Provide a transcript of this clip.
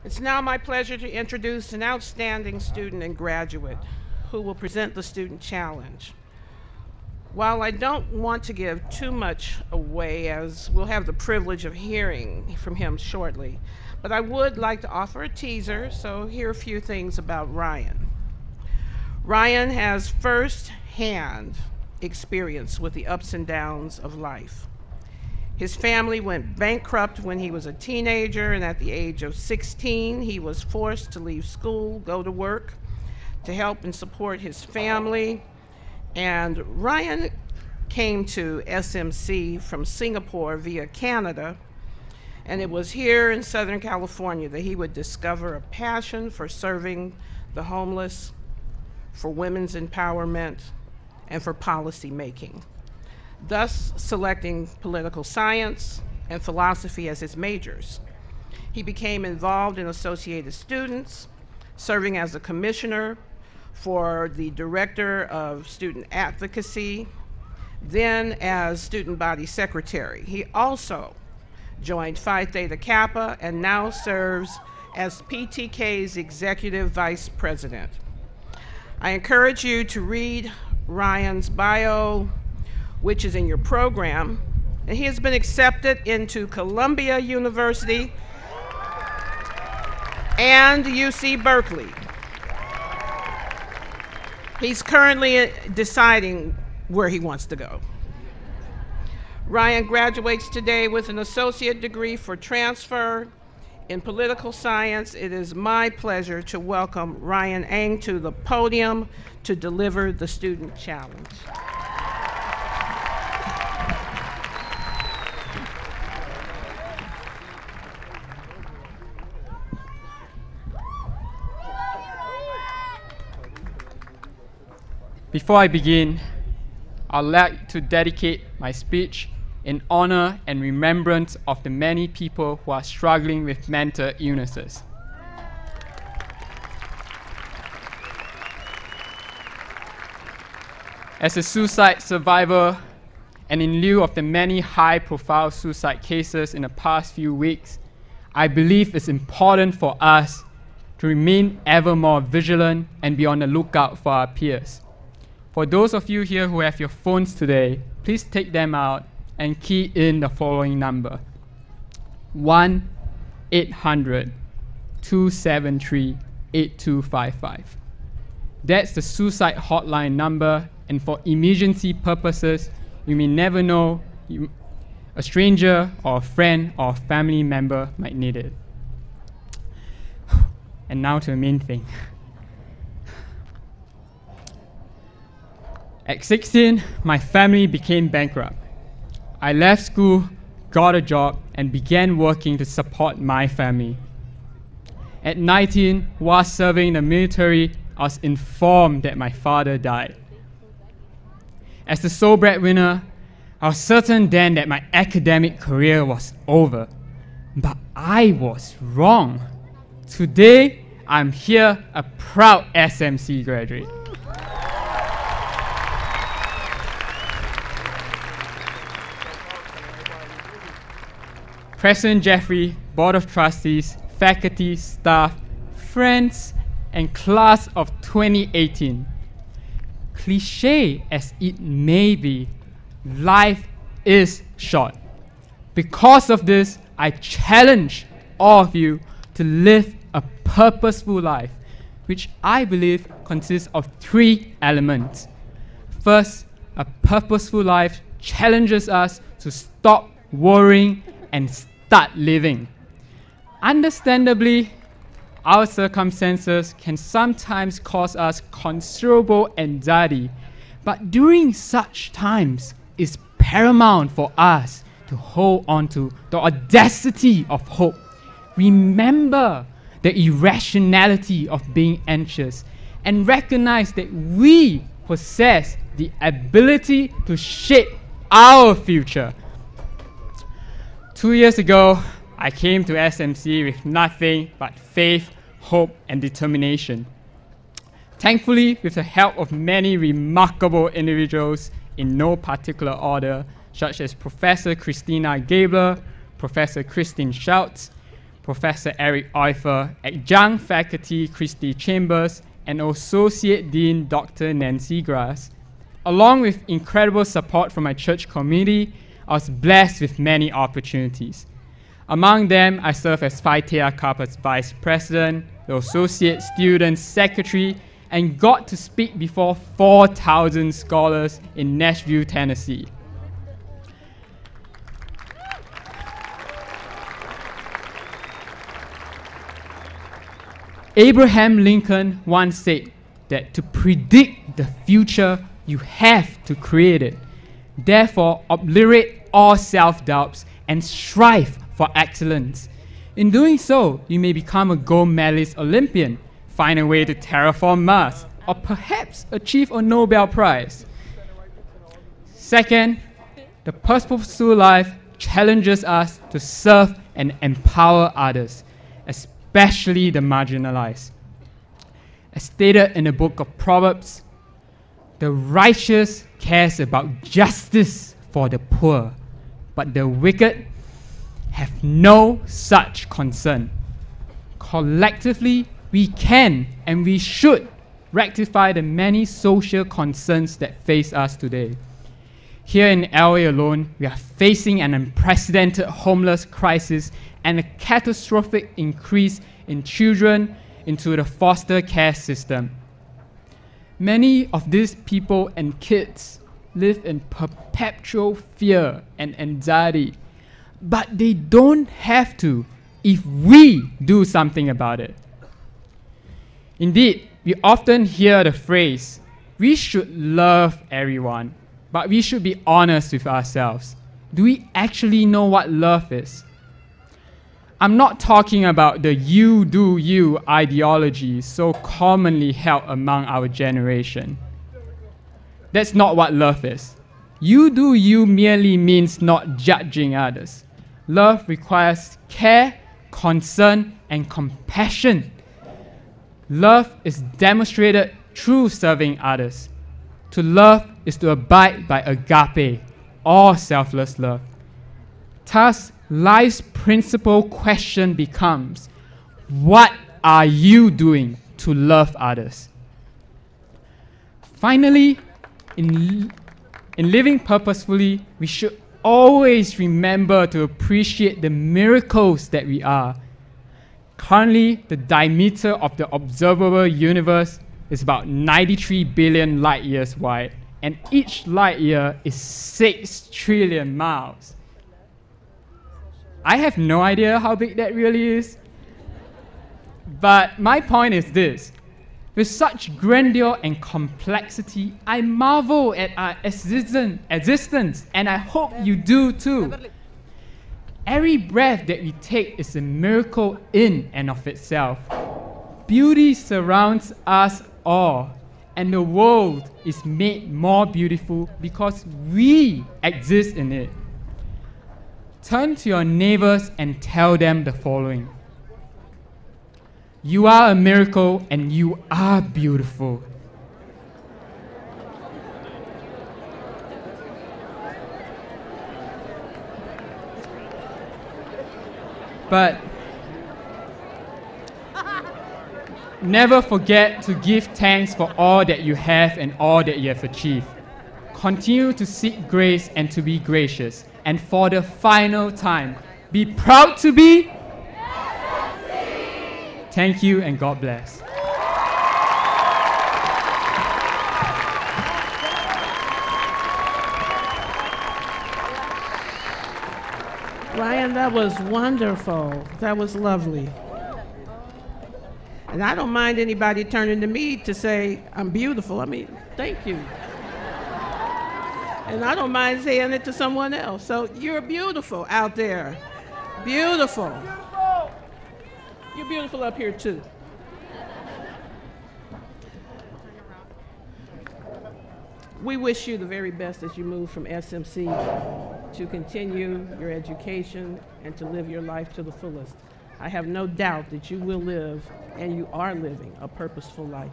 It's now my pleasure to introduce an outstanding student and graduate who will present the Student Challenge. While I don't want to give too much away, as we'll have the privilege of hearing from him shortly, but I would like to offer a teaser, so here are a few things about Ryan. Ryan has first-hand experience with the ups and downs of life. His family went bankrupt when he was a teenager, and at the age of 16, he was forced to leave school, go to work, to help and support his family. And Ryan came to SMC from Singapore via Canada, and it was here in Southern California that he would discover a passion for serving the homeless, for women's empowerment, and for policy making, thus selecting political science and philosophy as his majors. He became involved in Associated Students, serving as a commissioner for the Director of Student Advocacy, then as Student Body Secretary. He also joined Phi Theta Kappa and now serves as PTK's Executive Vice President. I encourage you to read Ryan's bio, which is in your program, and he has been accepted into Columbia University and UC Berkeley. He's currently deciding where he wants to go. Ryan graduates today with an associate degree for transfer in political science. It is my pleasure to welcome Ryan Ang to the podium to deliver the Student Challenge. Before I begin, I'd like to dedicate my speech in honor and remembrance of the many people who are struggling with mental illnesses. As a suicide survivor, and in lieu of the many high-profile suicide cases in the past few weeks, I believe it's important for us to remain ever more vigilant and be on the lookout for our peers. For those of you here who have your phones today, please take them out and key in the following number: 1-800-273-8255. That's the suicide hotline number, and for emergency purposes, you may never know, a stranger or a friend or a family member might need it. And now to the main thing. At 16, my family became bankrupt. I left school, got a job, and began working to support my family. At 19, while serving the military, I was informed that my father died. As the sole breadwinner, I was certain then that my academic career was over. But I was wrong. Today, I'm here, a proud SMC graduate. President Jeffrey, Board of Trustees, faculty, staff, friends, and class of 2018. Cliché as it may be, life is short. Because of this, I challenge all of you to live a purposeful life, which I believe consists of 3 elements. First, a purposeful life challenges us to stop worrying and start living. Understandably, our circumstances can sometimes cause us considerable anxiety, but during such times, it's paramount for us to hold on to the audacity of hope. Remember the irrationality of being anxious and recognize that we possess the ability to shape our future. 2 years ago, I came to SMC with nothing but faith, hope, and determination. Thankfully, with the help of many remarkable individuals in no particular order, such as Professor Christina Gabler, Professor Christine Schultz, Professor Eric Euffer, Adjunct Faculty Christy Chambers, and Associate Dean Dr. Nancy Grass. Along with incredible support from my church community, I was blessed with many opportunities. Among them, I served as Phi Theta Kappa's Vice President, the Associate Student Secretary, and got to speak before 4,000 scholars in Nashville, Tennessee. Abraham Lincoln once said that to predict the future, you have to create it. Therefore, obliterate all self-doubts and strive for excellence. In doing so, you may become a gold medalist Olympian, find a way to terraform Mars, or perhaps achieve a Nobel Prize. Second, the purposeful life challenges us to serve and empower others, especially the marginalized. As stated in the book of Proverbs, the righteous cares about justice for the poor, but the wicked have no such concern. Collectively, we can and we should rectify the many social concerns that face us today. Here in LA alone, we are facing an unprecedented homeless crisis and a catastrophic increase in children into the foster care system. Many of these people and kids live in perpetual fear and anxiety, but they don't have to if we do something about it. Indeed, we often hear the phrase, we should love everyone, but we should be honest with ourselves. Do we actually know what love is? I'm not talking about the you do you ideology so commonly held among our generation. That's not what love is. You do you merely means not judging others. Love requires care, concern, and compassion. Love is demonstrated through serving others. To love is to abide by agape, or selfless love. Thus, life's principal question becomes, what are you doing to love others? Finally, in living purposefully, we should always remember to appreciate the miracles that we are. Currently, the diameter of the observable universe is about 93 billion light years wide, and each light year is 6 trillion miles. I have no idea how big that really is, but my point is this. With such grandeur and complexity, I marvel at our existence, and I hope you do too. Every breath that we take is a miracle in and of itself. Beauty surrounds us all, and the world is made more beautiful because we exist in it. Turn to your neighbors and tell them the following. You are a miracle and you are beautiful. But never forget to give thanks for all that you have and all that you have achieved. Continue to seek grace and to be gracious. And for the final time, be proud to be SMC. Thank you and God bless. Ryan, that was wonderful. That was lovely. And I don't mind anybody turning to me to say, I'm beautiful. I mean, thank you. And I don't mind saying it to someone else. So you're beautiful out there. Beautiful. You're beautiful up here too. We wish you the very best as you move from SMC to continue your education and to live your life to the fullest. I have no doubt that you will live, and you are living, a purposeful life.